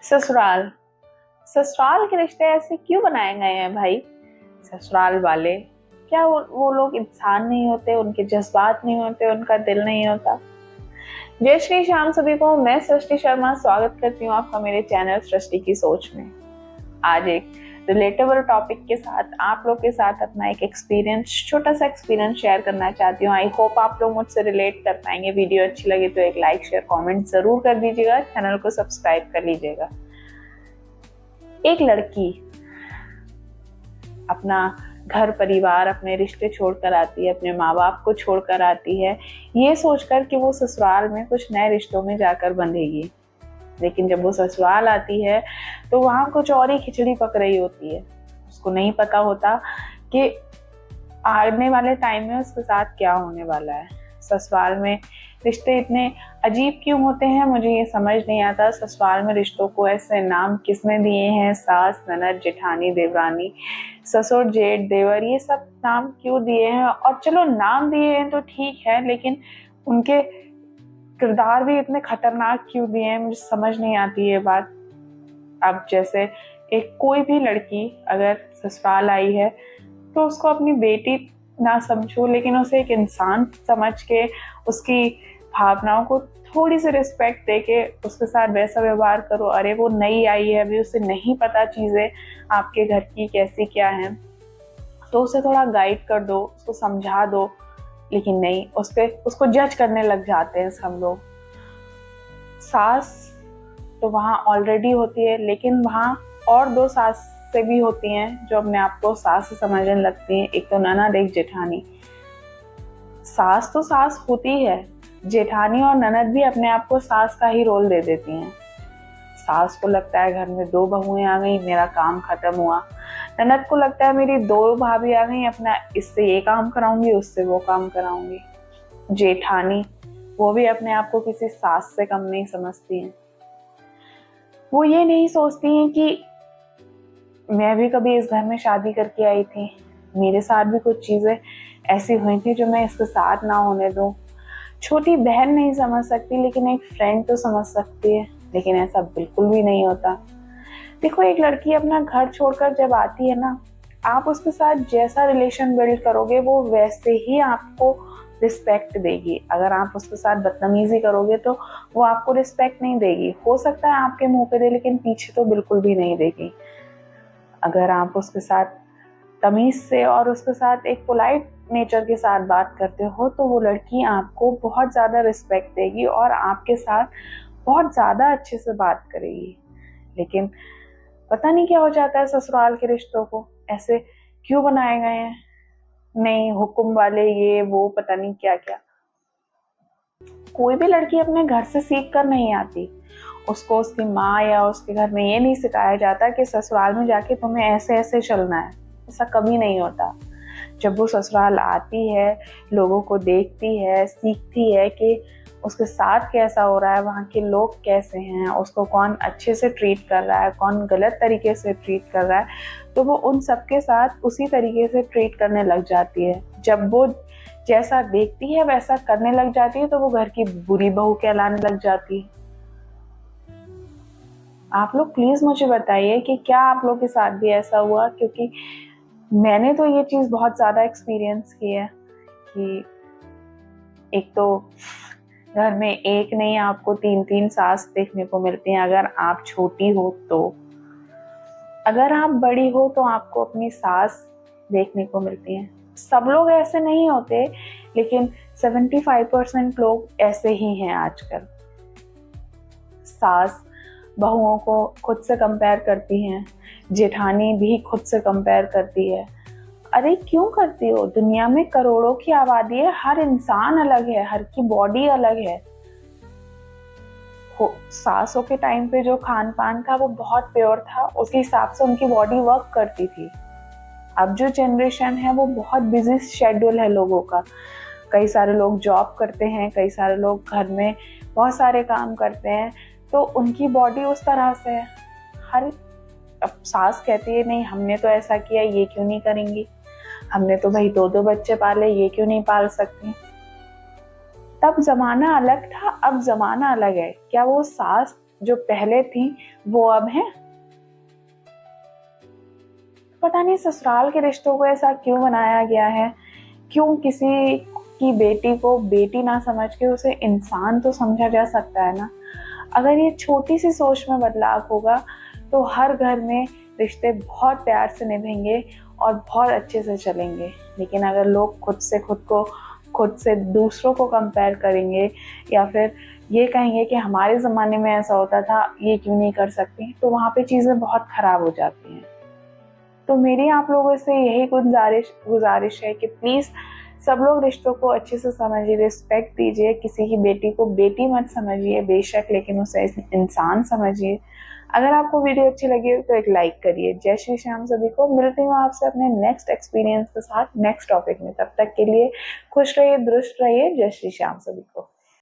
ससुराल। ससुराल के रिश्ते ऐसे क्यों बनाए गए हैं भाई? ससुराल वाले क्या वो लोग इंसान नहीं होते? उनके जज्बात नहीं होते? उनका दिल नहीं होता? जय श्री श्याम सभी को। मैं सृष्टि शर्मा स्वागत करती हूँ आपका मेरे चैनल सृष्टि की सोच में। आज एक रिलेटेबल टॉपिक के साथ आप लोग के साथ अपना एक एक्सपीरियंस, छोटा सा एक्सपीरियंस शेयर करना चाहती हूँ। आई होप आप लोग मुझसे रिलेट कर पाएंगे। वीडियो अच्छी लगे तो एक लाइक शेयर कमेंट जरूर कर दीजिएगा। चैनल को सब्सक्राइब कर लीजिएगा। एक लड़की अपना घर परिवार, अपने रिश्ते छोड़कर आती है, अपने माँ बाप को छोड़कर आती है, ये सोचकर कि वो ससुराल में कुछ नए रिश्तों में जाकर बंधेगी। लेकिन जब वो ससुराल आती है तो वहाँ कुछ और ही खिचड़ी पक रही होती है। उसको नहीं पता होता कि आने वाले टाइम में उसके साथ क्या होने वाला है। ससुराल में रिश्ते इतने अजीब क्यों होते हैं, मुझे ये समझ नहीं आता। ससुराल में रिश्तों को ऐसे नाम किसने दिए हैं? सास, ननद, जेठानी, देवरानी, ससुर, जेठ, देवर, ये सब नाम क्यों दिए हैं? और चलो नाम दिए हैं तो ठीक है, लेकिन उनके किरदार भी इतने खतरनाक क्यों दिए हैं? मुझे समझ नहीं आती ये बात। अब जैसे एक कोई भी लड़की अगर ससुराल आई है तो उसको अपनी बेटी ना समझो, लेकिन उसे एक इंसान समझ के उसकी भावनाओं को थोड़ी सी रिस्पेक्ट देके उसके साथ वैसा व्यवहार करो। अरे वो नई आई है, अभी उसे नहीं पता चीज़ें आपके घर की कैसी क्या है, तो उसे थोड़ा गाइड कर दो, उसको समझा दो। लेकिन नहीं, उसको जज करने लग जाते हैं सब लोग। सास तो वहाँ ऑलरेडी होती है, लेकिन वहाँ और दो सास से भी होती हैं जो अपने आप को सास से समझने लगती हैं। एक तो ननद, एक जेठानी। सास तो सास होती है, जेठानी और ननद भी अपने आप को सास का ही रोल दे देती हैं। सास को लगता है घर में दो बहुएं आ गई, मेरा काम खत्म हुआ। ननद को लगता है मेरी दो भाभी आ गई, अपना इससे ये काम कराऊंगी, उससे वो काम कराऊंगी। जेठानी वो भी अपने आप को किसी सास से कम नहीं समझती हैं। वो ये नहीं सोचती हैं कि मैं भी कभी इस घर में शादी करके आई थी, मेरे साथ भी कुछ चीज़ें ऐसी हुई थी जो मैं इसके साथ ना होने दूं। छोटी बहन नहीं समझ सकती, लेकिन एक फ्रेंड तो समझ सकती है। लेकिन ऐसा बिल्कुल भी नहीं होता। देखो, एक लड़की अपना घर छोड़कर जब आती है ना, आप उसके साथ जैसा रिलेशन बिल्ड करोगे वो वैसे ही आपको रिस्पेक्ट देगी। अगर आप उसके साथ बदतमीजी करोगे तो वो आपको रिस्पेक्ट नहीं देगी। हो सकता है आपके मुंह पे दे, लेकिन पीछे तो बिल्कुल भी नहीं देगी। अगर आप उसके साथ तमीज से और उसके साथ एक पोलाइट नेचर के साथ बात करते हो तो वो लड़की आपको बहुत ज़्यादा रिस्पेक्ट देगी और आपके साथ बहुत ज़्यादा अच्छे से बात करेगी। लेकिन पता नहीं क्या हो जाता है, ससुराल के रिश्तों को ऐसे क्यों बनाए गए हैं? नहीं, हुक्म वाले, ये वो पता नहीं क्या क्या। कोई भी लड़की अपने घर से सीख कर नहीं आती। उसको उसकी माँ या उसके घर में ये नहीं सिखाया जाता कि ससुराल में जाके तुम्हें ऐसे ऐसे चलना है। ऐसा कभी नहीं होता। जब वो ससुराल आती है, लोगों को देखती है, सीखती है कि उसके साथ कैसा हो रहा है, वहाँ के लोग कैसे हैं, उसको कौन अच्छे से ट्रीट कर रहा है, कौन गलत तरीके से ट्रीट कर रहा है, तो वो उन सबके साथ उसी तरीके से ट्रीट करने लग जाती है। जब वो जैसा देखती है वैसा करने लग जाती है तो वो घर की बुरी बहू कहलाने लग जाती है। आप लोग प्लीज मुझे बताइए कि क्या आप लोग के साथ भी ऐसा हुआ? क्योंकि मैंने तो ये चीज बहुत ज्यादा एक्सपीरियंस की है कि एक तो घर में एक नहीं, आपको तीन तीन सास देखने को मिलती हैं अगर आप छोटी हो तो। अगर आप बड़ी हो तो आपको अपनी सास देखने को मिलती हैं। सब लोग ऐसे नहीं होते, लेकिन 75% लोग ऐसे ही हैं आजकल। सास बहुओं को खुद से कंपेयर करती हैं, जेठानी भी खुद से कंपेयर करती है। अरे क्यों करती हो? दुनिया में करोड़ों की आबादी है, हर इंसान अलग है, हर की बॉडी अलग है। सासों के टाइम पे जो खान पान था वो बहुत प्योर था, उसी हिसाब से उनकी बॉडी वर्क करती थी। अब जो जनरेशन है वो बहुत बिजी शेड्यूल है लोगों का। कई सारे लोग जॉब करते हैं, कई सारे लोग घर में बहुत सारे काम करते हैं, तो उनकी बॉडी उस तरह से है। हर अब सास कहती है नहीं हमने तो ऐसा किया, ये क्यों नहीं करेंगी, हमने तो भाई दो दो बच्चे पाले, ये क्यों नहीं पाल सकती। तब जमाना अलग था, अब जमाना अलग है। क्या वो सास जो पहले थी वो अब हैं। पता नहीं ससुराल के रिश्तों को ऐसा क्यों बनाया गया है, क्यों किसी की बेटी को बेटी ना समझ के उसे इंसान तो समझा जा सकता है ना। अगर ये छोटी सी सोच में बदलाव होगा तो हर घर में रिश्ते बहुत प्यार से निभेंगे और बहुत अच्छे से चलेंगे। लेकिन अगर लोग खुद से दूसरों को कंपेयर करेंगे या फिर ये कहेंगे कि हमारे ज़माने में ऐसा होता था, ये क्यों नहीं कर सकते, तो वहाँ पे चीज़ें बहुत ख़राब हो जाती हैं। तो मेरी आप लोगों से यही गुजारिश है कि प्लीज़ सब लोग रिश्तों को अच्छे से समझिए, रिस्पेक्ट दीजिए, किसी की बेटी को बेटी मत समझिए बेशक, लेकिन उसे इंसान समझिए। अगर आपको वीडियो अच्छी लगी तो एक लाइक करिए। जय श्री श्याम सभी को। मिलती हूँ आपसे अपने नेक्स्ट एक्सपीरियंस के साथ नेक्स्ट टॉपिक में। तब तक के लिए खुश रहिए, दुरुस्त रहिए। जय श्री श्याम सभी को।